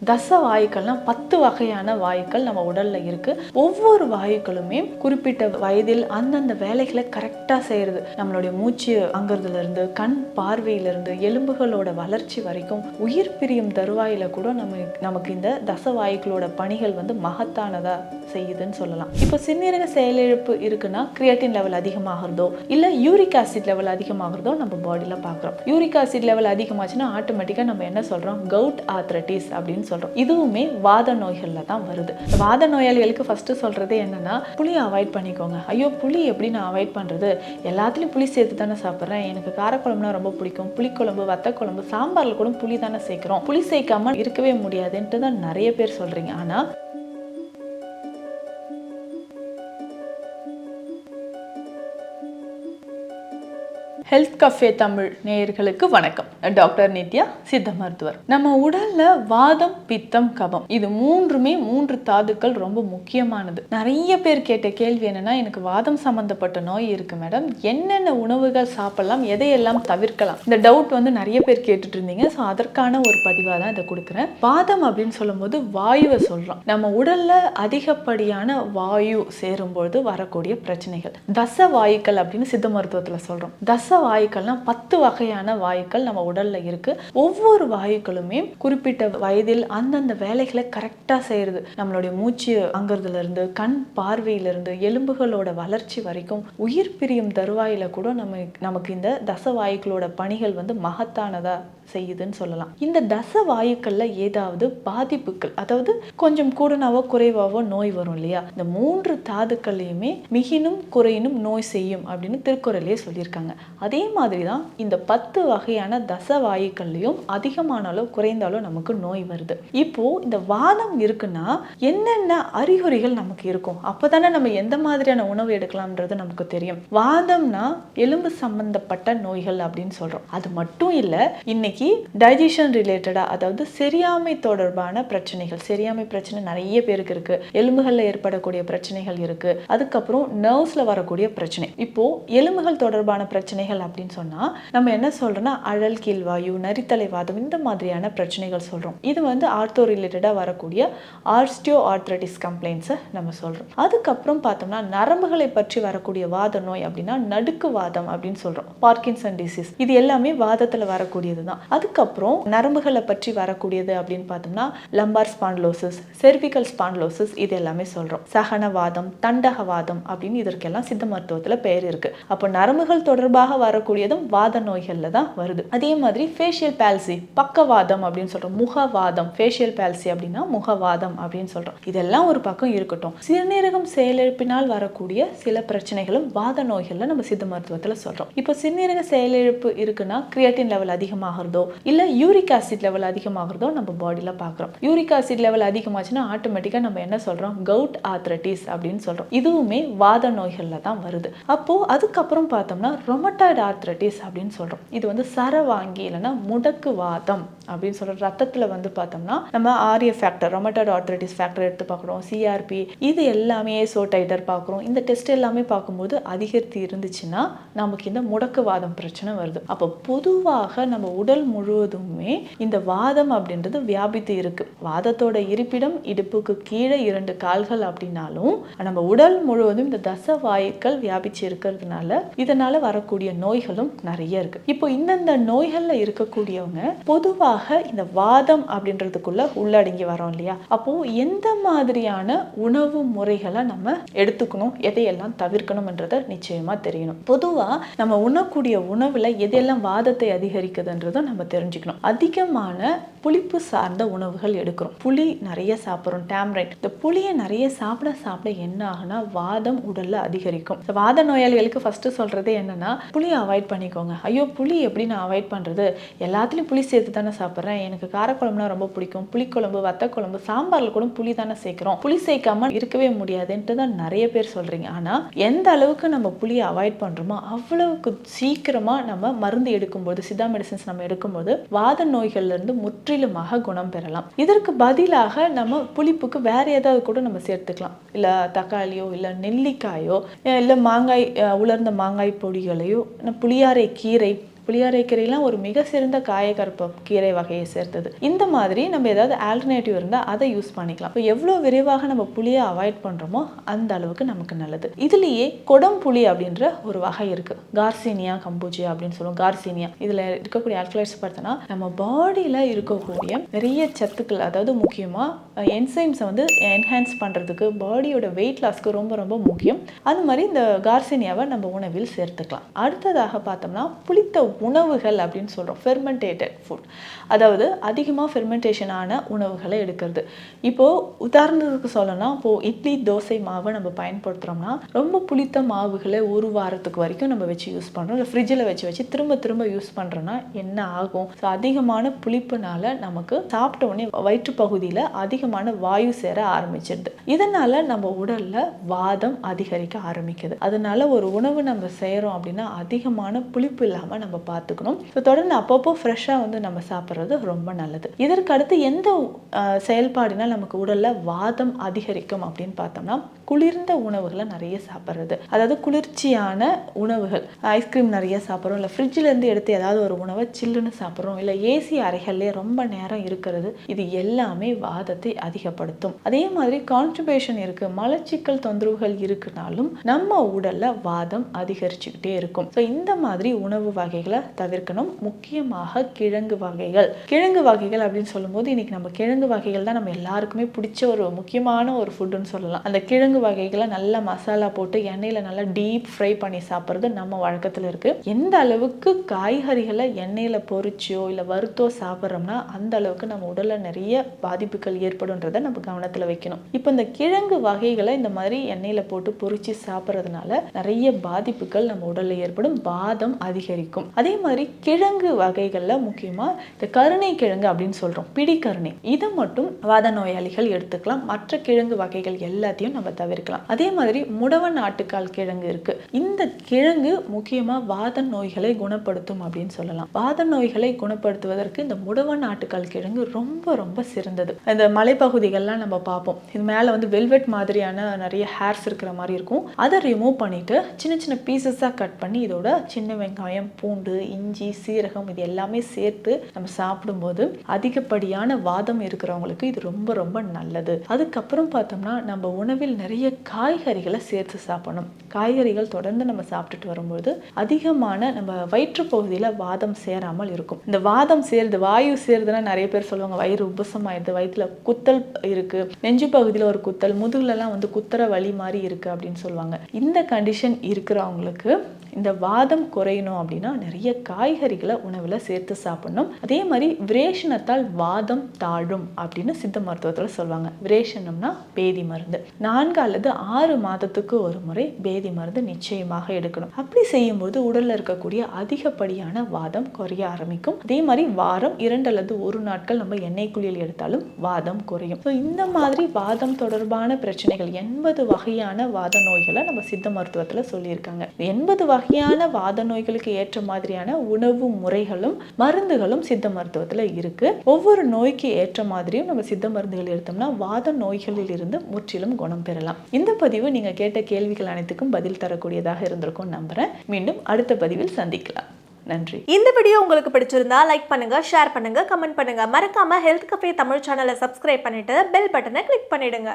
தச வாயுக்கள்னா 10 வகையான வாயுக்கள் நம்ம உடல்ல இருக்கு. ஒவ்வொரு வாயுக்களுமே குறிப்பிட்ட வயதில் அந்தந்த வேலைகளை கரெக்டா செய்யறது. நம்மளுடைய மூச்சு வாங்குறதுல இருந்து, கண் பார்வையில இருந்து, எலும்புகளோட வளர்ச்சி வரைக்கும், உயிர் பிரியும் தருவாயில கூட நமக்கு இந்த தச வாயுக்களோட பணிகள் மகத்தானதா செய்யுதுன்னு சொல்லலாம். இப்போ சிறுநீரக செயலிழப்பு இருக்குன்னா கிரியேட்டின் லெவல் அதிகமாகிறதோ இல்ல யூரிக் ஆசிட் லெவல் அதிகமாகிறதோ நம்ம பாடியில பார்க்குறோம். யூரிக் ஆசிட் லெவல் அதிகமாச்சுன்னா ஆட்டோமேட்டிக்கா நம்ம என்ன சொல்றோம், கவுட் ஆர்த்ரைட்டிஸ் அப்படின்னு சொல்றோம். இதுவுமே வாத நோய்கள்ல தான் வருது. வாத நோயாளிகளுக்கு ஃபர்ஸ்ட் சொல்றது என்னன்னா, புளியை அவாய்ட் பண்ணிக்கோங்க. ஐயோ புளி எப்படி நான் அவாய்ட் பண்றது, எல்லாத்துலயும் புளி சேர்த்து தானே சாப்பிட்றேன், எனக்கு காரக்குழம்புனா ரொம்ப பிடிக்கும், புளிக்குழம்பு, வத்த குழம்பு, சாம்பார்ல கூட புளி தானே சேர்க்கிறோம், புளி சேர்க்காம இருக்கவே முடியாதுன்ட்டு தான் நிறைய பேர் சொல்றீங்க. ஆனா ஹெல்த் கஃபே தமிழ் நேயர்களுக்கு வணக்கம். டாக்டர் நித்யா, சித்த மருத்துவர். நம்ம உடல்ல வாதம், பித்தம், கபம் இது மூன்று தாதுக்கள் ரொம்ப முக்கியமானது. நிறைய பேர் கேட்ட கேள்வி என்னன்னா, எனக்கு வாதம் சம்பந்தப்பட்ட நோய் இருக்கு மேடம், என்னென்ன உணவுகள் சாப்பிடலாம், எதையெல்லாம் தவிர்க்கலாம், இந்த டவுட் நிறைய பேர் கேட்டுட்டு இருந்தீங்க. ஸோ அதற்கான ஒரு பதிவாக தான் இதை கொடுக்குறேன். வாதம் அப்படின்னு சொல்லும் போது வாயுவை சொல்றோம். நம்ம உடல்ல அதிகப்படியான வாயு சேரும்பொழுது வரக்கூடிய பிரச்சனைகள் தச வாயுக்கள் அப்படின்னு சித்த மருத்துவத்துல சொல்றோம். தச வாயுக்கள்னா 10 வகையான வாயுக்கள் நம்ம உடல்ல இருக்கு. ஒவ்வொரு வாயுக்களுமே குறிப்பிட்ட வயதில் அந்தந்த வேலைகளை கரெக்டா செய்யறது. நம்மளுடைய மூச்சு வாங்குறதுல இருந்து, கண் பார்வையில இருந்து, எலும்புகளோட வளர்ச்சி வரைக்கும், உயிர் பிரியும் தருவாயில கூட நமக்கு இந்த தச வாயுக்களோட பணிகள் மகத்தானதா செய்யுதுன்னு சொல்லலாம். இந்த தச வாயுக்கள்ல ஏதாவது பாதிப்புகள், அதாவது கொஞ்சம் கூடனாவோ குறைவாவோ நோய் வரும் இல்லையா, இந்த 3 தாதுக்கள்லையுமே மிகினும் குறையினும் நோய் செய்யும் அப்படின்னு திருக்குறளையே சொல்லியிருக்காங்க. அதே மாதிரி தான் இந்த 10 வகையான தச வாயுக்கள்லையும் அதிகமானாலோ குறைந்தாலோ நமக்கு நோய் வருது. இப்போ இந்த வாதம் இருக்குன்னா என்னென்ன அறிகுறிகள் நமக்கு இருக்கும், அப்பதானே நம்ம எந்த மாதிரியான உணவு எடுக்கலாம்ன்றது நமக்கு தெரியும். வாதம்னா எலும்பு சம்பந்தப்பட்ட நோய்கள் அப்படின்னு சொல்றோம். அது மட்டும் இல்ல, இன்னைக்கு டைஜஷன் ரிலேட்டடா, அதாவது செரியாமை தொடர்பான பிரச்சனைகள், செரியாமை பிரச்சனை நிறைய பேருக்கு இருக்கு, எலும்புகள்ல ஏற்படக்கூடிய பிரச்சனைகள் இருக்கு, அதுக்கப்புறம் நர்வ்ஸ்ல வரக்கூடிய பிரச்சனை. இப்போ எலும்புகள் தொடர்பான பிரச்சனைகள் அப்படின்னு சொன்னா நம்ம என்ன சொல்றோம்னா, அழல் கீழ்வாயு, நரித்தலை வாதம், இந்த மாதிரியான பிரச்சனைகள் சொல்றோம். இது ஆர்த்தோ ரிலேட்டடா வரக்கூடிய ஆஸ்டியோ ஆர்த்ரைட்டிஸ் கம்ப்ளைண்ட்ஸ் நம்ம சொல்றோம். அதுக்கப்புறம் பார்த்தோம்னா நரம்புகளை பற்றி வரக்கூடிய வாத நோய் அப்படின்னா நடுக்கு வாதம் அப்படின்னு சொல்றோம். பார்க்கின்சன் டிசீஸ், இது எல்லாமே வாதத்துல வரக்கூடியது தான். அதுக்கப்புறம் நரம்புகளை பற்றி வரக்கூடியது அப்படின்னு பார்த்தோம்னா லம்பார் ஸ்பாண்டிலோசிஸ், செர்விக்கல் ஸ்பாண்டிலோசிஸ், இது எல்லாமே சொல்றோம். சகனவாதம், தண்டகவாதம் அப்படின்னு இதற்கெல்லாம் சித்த மருத்துவத்துல பெயர் இருக்கு. அப்போ நரம்புகள் தொடர்பாக வரக்கூடியதும் வாத நோய்கள்ல தான் வருது. அதே மாதிரி ஃபேஷியல் பால்சி, பக்கவாதம் அப்படின்னு சொல்றோம். முகவாதம், ஃபேஷியல் பால்சி அப்படின்னா முகவாதம் அப்படின்னு சொல்றோம். இதெல்லாம் ஒரு பக்கம் இருக்கட்டும், சிறுநீரகம் செயலிழப்பினால் வரக்கூடிய சில பிரச்சனைகளும் வாத நோய்கள்ல நம்ம சித்த மருத்துவத்துல சொல்றோம். இப்போ சிறுநீரக செயலிழப்பு இருக்குன்னா கிரியேட்டின் லெவல் அதிகமாகிறதோ இல்ல யூரிக் ஆசிட் லெவல் அதிகமாகிறதோ நம்ம பாடியில பார்க்குறோம். யூரிக் ஆசிட் லெவல் அதிகமாச்சுன்னா ஆட்டோமேட்டிக்கா நம்ம என்ன சொல்றோம், கவுட் ஆர்த்ரைட்டிஸ் அப்படின்னு சொல்றோம். இதுவுமே வாத நோய்கள்ல தான் வருது. அப்போ அதுக்கப்புறம் பார்த்தோம்னா ரொமட்டாய்டு ஆர்த்ரைட்டிஸ் அப்படின்னு சொல்றோம். இது சரவாங்கி இல்லைன்னா முடக்கு வாதம் அப்படின்னு சொல்றோம். ரத்தத்துல பார்த்தோம்னா நம்ம ஆரிய ஃபேக்டர், ரொமட்டாய்டு ஆர்த்ரைட்டிஸ் ஃபேக்டர் எடுத்து பார்க்குறோம், சிஆர்பி, இது எல்லாமே ஏசோ டைட்டர் பார்க்குறோம். இந்த டெஸ்ட் எல்லாமே பார்க்கும்போது அதிகரித்து இருந்துச்சுன்னா நமக்கு இந்த முடக்குவாதம் பிரச்சனை வருது. அப்போ பொதுவாக நம்ம உடல் முழுவதுமே இந்த வாதம் அப்படின்றது வியாபித்து இருக்கு. வாதத்தோட இருப்பிடம் இடுப்புக்கு கீழே 2 கால்கள் அப்படின்னாலும் நம்ம உடல் முழுவதும் இந்த தச வாயுக்கள் வியாபிச்சு இருக்கிறதுனால இதனால வரக்கூடிய நோய்களும் நிறைய இருக்கு. இப்போ இந்தந்த நோய்கள்ல இருக்கக்கூடியவங்க பொதுவாக இந்த வாதம் அப்படின்றதுக்குள்ள உள்ளடங்கி வரோம் இல்லையா, அப்போ எந்த மாதிரியான உணவு முறைகளை நம்ம எடுத்துக்கணும், எதையெல்லாம் தவிர்க்கணும்ன்றத நிச்சயமா தெரியணும். பொதுவா நம்ம உண்ணக்கூடிய உணவுல எதெல்லாம் வாதத்தை அதிகரிக்குதுன்றதும் நம்ம தெரிஞ்சுக்கணும். அதிகமான புளிப்பு சார்ந்த உணவுகள் எடுக்கிறோம், புளி நிறைய சாப்பிட்றோம், டேம்ரைன், இந்த புளியை நிறைய சாப்பிட என்ன ஆகுனா வாதம் உடல்ல அதிகரிக்கும். வாத நோயாளிகளுக்கு ஃபர்ஸ்ட் சொல்றதே என்னன்னா, புளியை அவாய்ட் பண்ணிக்கோங்க. ஐயோ புளி எப்படி நான் அவாய்ட் பண்றது, எல்லாத்துலயும் புளி சேர்த்து தானே சாப்பிட்றேன், எனக்கு காரக்குழம்புனா ரொம்ப பிடிக்கும், புளிக்குழம்பு, வத்த குழம்பு, சாம்பார்ல கூட புளி தானே சேர்க்கிறோம், புளி சேர்க்காம இருக்கவே முடியாதுன்ட்டு தான் நிறைய பேர் சொல்றீங்க. ஆனா எந்த அளவுக்கு நம்ம புளியை அவாய்ட் பண்றோமோ அவ்வளவுக்கு சீக்கிரமா நம்ம மருந்து எடுக்கும்போது, சித்தா மெடிசன்ஸ் நம்ம எடுக்கும்போது வாத நோய்கள்ல இருந்து முற்றிலுமாக குணம் பெறலாம். இதற்கு பதிலாக நம்ம புளிப்புக்கு வேற ஏதாவது கூட நம்ம சேர்த்துக்கலாம். இல்ல தக்காளியோ இல்ல நெல்லிக்காயோ இல்ல மாங்காய், உலர்ந்த மாங்காய் பொடிகளையோ, புளியாரை கீரை, புளியாரை கீரைலாம் ஒரு மிக சிறந்த காயகற்ப கீரை வகையை சேர்த்தது. இந்த மாதிரி நம்ம ஏதாவது ஆல்டர்னேட்டிவ் இருந்தால் அதை யூஸ் பண்ணிக்கலாம். இப்போ எவ்வளோ விரைவாக நம்ம புளியை அவாய்ட் பண்ணுறோமோ அந்த அளவுக்கு நமக்கு நல்லது. இதுலேயே கொடம்புளி அப்படின்ற ஒரு வகை இருக்கு, கார்சினியா கம்பூஜியா அப்படின்னு சொல்லுவோம். கார்சினியா இதில் இருக்கக்கூடிய ஆல்கலைட்ஸ் பார்த்தோன்னா நம்ம பாடியில் இருக்கக்கூடிய நிறைய சத்துக்கள், அதாவது முக்கியமாக என்சைம்ஸை வந்து என்ஹான்ஸ் பண்ணுறதுக்கு, பாடியோட வெயிட் லாஸ்க்கு ரொம்ப ரொம்ப முக்கியம். அது மாதிரி இந்த கார்சினியாவை நம்ம உணவில் சேர்த்துக்கலாம். அடுத்ததாக பார்த்தோம்னா புளித்த உணவுகள் அப்படின்னு சொல்கிறோம், ஃபெர்மெண்டேட்டட் ஃபுட், அதாவது அதிகமாக ஃபெர்மெண்டேஷன் ஆன உணவுகளை எடுக்கிறது. இப்போது உதாரணத்துக்கு சொல்லணும்னா, இப்போது இட்லி தோசை மாவை நம்ம பயன்படுத்துகிறோம்னா ரொம்ப புளித்த மாவுகளை ஒரு வாரத்துக்கு வரைக்கும் நம்ம வச்சு யூஸ் பண்ணுறோம், இல்லை ஃப்ரிட்ஜில் வச்சு திரும்ப திரும்ப யூஸ் பண்ணுறோன்னா என்ன ஆகும்? ஸோ அதிகமான புளிப்புனால நமக்கு சாப்பிட்ட உடனே வயிற்று பகுதியில் அதிகமான வாயு சேர ஆரம்பிச்சிடுது. இதனால் நம்ம உடலில் வாதம் அதிகரிக்க ஆரம்பிக்குது. அதனால ஒரு உணவு நம்ம செய்கிறோம் அப்படின்னா அதிகமான புளிப்பு இல்லாமல் நம்ம பார்த்துக்கணும். ஸோ தொடர்ந்து அப்பப்போ ஃப்ரெஷ்ஷாக வந்து நம்ம சாப்பிட்றது ரொம்ப நல்லது. இதற்கு அடுத்து எந்த செயல்பாடுனா நமக்கு உடலில் வாதம் அதிகரிக்கும் அப்படின்னு பார்த்தோம்னா குளிர்ந்த உணவுகளை நிறைய சாப்பிட்றது, அதாவது குளிர்ச்சியான உணவுகள், ஐஸ்கிரீம் நிறைய சாப்பிட்றோம், இல்லை ஃப்ரிட்ஜிலேருந்து எடுத்து ஏதாவது ஒரு உணவை சில்லுன்னு சாப்பிட்றோம், இல்லை ஏசி அறைகள்லேயே ரொம்ப நேரம் இருக்கிறது, இது எல்லாமே வாதத்தை அதிகப்படுத்தும். அதே மாதிரி கான்ஸ்டிபேஷன் இருக்குது, மலச்சிக்கல் தொந்தரவுகள் இருக்குனாலும் நம்ம உடலில் வாதம் அதிகரிச்சுக்கிட்டே இருக்கும். ஸோ இந்த மாதிரி உணவு வகைகளை தவிர்க்கணும். முக்கியமாக கிழங்கு வகைகள். கிழங்கு வகைகள் அப்படின்னு சொல்லும்போது இன்னைக்கு நம்ம கிழங்கு வகைகள் தான் நம்ம எல்லாருக்குமே பிடிச்ச ஒரு முக்கியமான ஒரு ஃபுட்டுன்னு சொல்லலாம். அந்த கிழங்கு வகைகளை நல்லா மசாலா போட்டு எண்ணெயில் நல்லா டீப் ஃப்ரை பண்ணி சாப்பிட்றது நம்ம வழக்கத்தில் இருக்குது. எந்த அளவுக்கு காய்கறிகளை எண்ணெயில் பொரிச்சோ இல்லை வறுத்தோ சாப்பிட்றோம்னா அந்த அளவுக்கு நம்ம உடலில் நிறைய பாதிப்புகள் ஏற்படுன்றதை நம்ம கவனத்தில் வைக்கணும். இப்போ இந்த கிழங்கு வகைகளை இந்த மாதிரி எண்ணெயில் போட்டு பொரிச்சு சாப்பிட்றதுனால நிறைய பாதிப்புகள் நம்ம உடலில் ஏற்படும், வாதம் அதிகரிக்கும். அதே மாதிரி கிழங்கு வகைகளில் முக்கியமாக இந்த கருணை கிழங்கு அப்படின்னு சொல்கிறோம், பிடிக்கருணை, இதை மட்டும் வாத நோயாளிகள் எடுத்துக்கலாம். மற்ற கிழங்கு வகைகள் எல்லாத்தையும் நம்ம தவிர்க்கலாம். அதே மாதிரி முடவன் ஆட்டுக்கால் கிழங்கு இருக்கு. இந்த கிழங்கு முக்கியமாக வாத நோய்களை குணப்படுத்தும் அப்படின்னு சொல்லலாம். வாத நோய்களை குணப்படுத்துவதற்கு இந்த முடவன் ஆட்டுக்கால் கிழங்கு ரொம்ப ரொம்ப சிறந்தது. இந்த மலைப்பகுதிகள்லாம் நம்ம பார்ப்போம், இது மேலே வந்து வெல்வெட் மாதிரியான நிறைய ஹேர்ஸ் இருக்கிற மாதிரி இருக்கும். அதை ரிமூவ் பண்ணிட்டு சின்ன சின்ன பீசஸாக கட் பண்ணி இதோட சின்ன வெங்காயம், பூண்டு, இஞ்சி, சீரகம் இது எல்லாமே சேர்த்து நம்ம சாப்பிடும்போது அதிகப்படியான வாதம் இருக்கிறவங்களுக்கு இது ரொம்ப ரொம்ப நல்லது. அதுக்கப்புறம் பார்த்தோம்னா நம்ம உணவில் நிறைய காய்கறிகளை சேர்த்து சாப்பிடணும். காய்கறிகள் தொடர்ந்து நம்ம சாப்பிட்டுட்டு வரும்போது அதிகமான நம்ம வயிற்று பகுதியில் வாதம் சேராமல் இருக்கும். இந்த வாதம் சேருது, வாயு சேருதுன்னா நிறைய பேர் சொல்லுவாங்க வயிறு உபசம் ஆயிடுது, வயிற்றுல குத்தல் இருக்கு, நெஞ்சு பகுதியில் ஒரு குத்தல், முதுகுலலாம் வந்து குத்துற வலி மாதிரி இருக்கு அப்படின்னு சொல்லுவாங்க. இந்த கண்டிஷன் இருக்கிறவங்களுக்கு இந்த வாதம் குறையணும் அப்படின்னா நிறைய காய்கறிகளை உணவில் சேர்த்து சாப்பிடணும். அதே மாதிரி விரேஷனத்தால் வாதம் தாழும் அப்படின்னு சித்த மருத்துவத்தில் சொல்லுவாங்க. விரேஷனம்னா பேதி மருந்து. 4 அல்லது 6 மாதத்துக்கு ஒரு முறை பேதி மருந்து நிச்சயமாக எடுக்கணும். அப்படி செய்யும்போது உடலில் இருக்கக்கூடிய அதிகப்படியான வாதம் குறைய ஆரம்பிக்கும். அதே மாதிரி வாரம் 2 அல்லது 1 நாட்கள் நம்ம எண்ணெய் குளியல் எடுத்தாலும் வாதம் குறையும். ஸோ இந்த மாதிரி வாதம் தொடர்பான பிரச்சனைகள் 80 வகையான வாத நோய்களை நம்ம சித்த மருத்துவத்தில் சொல்லியிருக்காங்க. 80 வகையான வாத நோய்களுக்கு ஏற்ற மாதிரியான உணவு முறைகளும் மருந்துகளும் சித்த மருத்துவத்தில் இருக்கு. ஒவ்வொரு நோய்க்கு ஏற்ற மாதிரியும் நம்ம சித்த மருந்துகள் எடுத்தோம்னா வாத நோய்களில் இருந்து முற்றிலும் குணம் பெறலாம். இந்த பதிவு நீங்க கேட்ட கேள்விகள் அனைத்துக்கும் பதில் தரக்கூடியதாக இருந்திருக்கும் நம்புறேன். மீண்டும் அடுத்த பதிவில் சந்திக்கலாம். நன்றி. இந்த வீடியோ உங்களுக்கு பிடிச்சிருந்தா லைக் பண்ணுங்க, ஷேர் பண்ணுங்க, கமெண்ட் பண்ணுங்க. மறக்காம ஹெல்த் கஃபே தமிழ் சேனலை சப்ஸ்கிரைப் பண்ணிட்டு பெல் பட்டனை கிளிக் பண்ணிடுங்க.